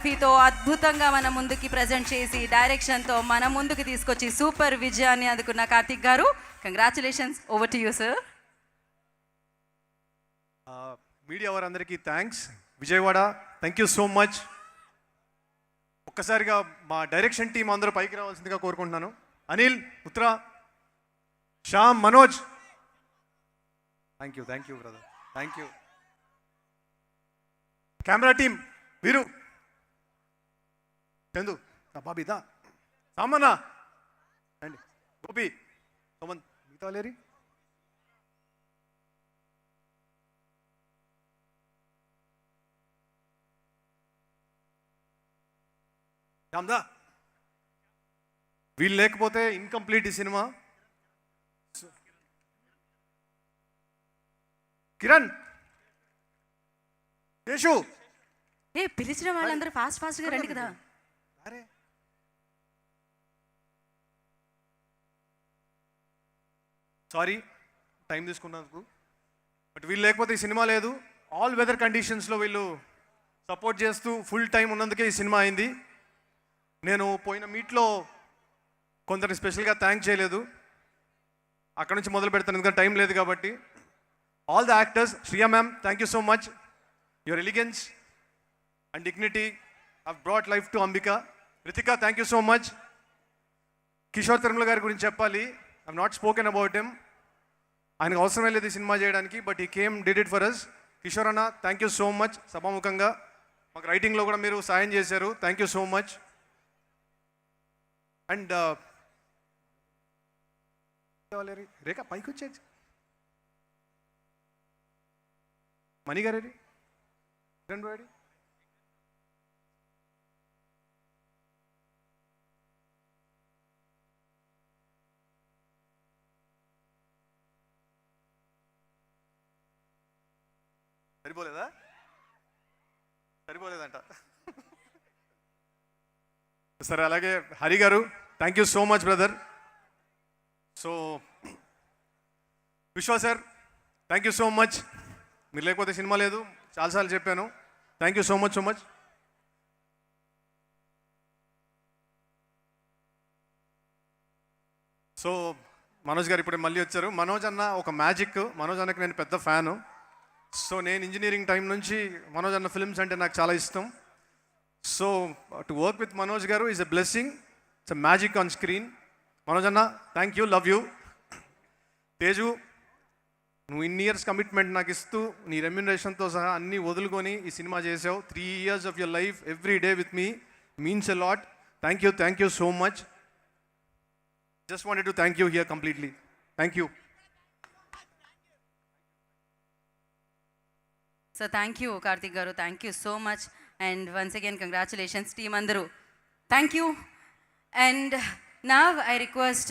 ఫీతో అద్భుతంగా మన ముందుకి ప్రజెంట్ చేసి డైరెక్షన్తో మన ముందుకు తీసుకొచ్చి సూపర్ విజయాన్ని అందుకున్న Karthik garu, congratulations. Over to you sir. Media వారందరికీ thanks. Vijayawada, thank you so much. ఒక్కసారిగా మా డైరెక్షన్ టీం అందరూ పైకి రావాల్సిందిగా కోరుకుంటున్నాను. Anil, Uttara, Shyam, Manoj, thank you brother, thank you. Camera team Veeru, Chandu, బాబీదా, సామన్నా అండి, గోపి, సోమన్, మిగతా లేరి. రామ్దా, వీళ్ళు లేకపోతే ఇన్కంప్లీట్ ఈ సినిమా. కిరణ్, కేశు, పిలిచిన వాళ్ళందరూ ఫాస్ట్ గా రండి కదా. అరే సారీ టైం తీసుకున్నందుకు, బట్ వీళ్ళు లేకపోతే ఈ సినిమా లేదు. ఆల్ వెదర్ కండిషన్స్లో వీళ్ళు సపోర్ట్ చేస్తూ ఫుల్ టైం ఉన్నందుకే ఈ సినిమా అయింది. నేను పోయిన మీట్లో కొందరిని స్పెషల్గా థ్యాంక్ చేయలేదు, అక్కడ నుంచి మొదలు పెడతాను ఎందుకంటే టైం లేదు కాబట్టి. All the actors, Shriya ma'am, thank you so much. Your elegance and dignity have brought life to Ambika. Ritika, thank you so much. Kishore Tirumala గారి గురించి చెప్పాలి. I not spoken about him. ఆయనకు అవసరం లేదు ఈ సినిమా చేయడానికి, but he came did it for us. Kishore అన్న, thank you so much. సభాముఖంగా మాకు రైటింగ్లో కూడా మీరు సాయం చేశారు, thank you so much. And Rekha పైకి వచ్చేది, మణి గారి రెండు రెడీ. సరిపోలేదంట సరే. అలాగే Hari garu, thank you so much brother. So Vishwa sir, thank you so much. మీరు లేకపోతే సినిమా లేదు, చాలాసార్లు చెప్పాను. Thank you so much. So Manoj garu ఇప్పుడే మళ్ళీ వచ్చారు. మనోజ్ అన్న ఒక మ్యాజిక్. మనోజ్ అన్నకి నేను పెద్ద ఫ్యాను. సో నేను ఇంజనీరింగ్ టైం నుంచి మనోజ్ అన్న ఫిల్మ్స్ అంటే నాకు చాలా ఇష్టం. So to work with Manoj garu is a blessing. It's a magic on screen. Manoj అన్న, thank you, love you. Teju, నువ్వు ఇన్ని ఇయర్స్ కమిట్మెంట్ నాకు ఇస్తూ నీ రెమ్యునరేషన్తో సహా అన్నీ వదులుకొని ఈ సినిమా చేసావు. 3 years of your life every day with me means a lot. Thank you so much. Just wanted to thank you here completely. Thank you. So thank you Karthik garu, thank you so much. And once again congratulations team అందరూ, thank you. And now I request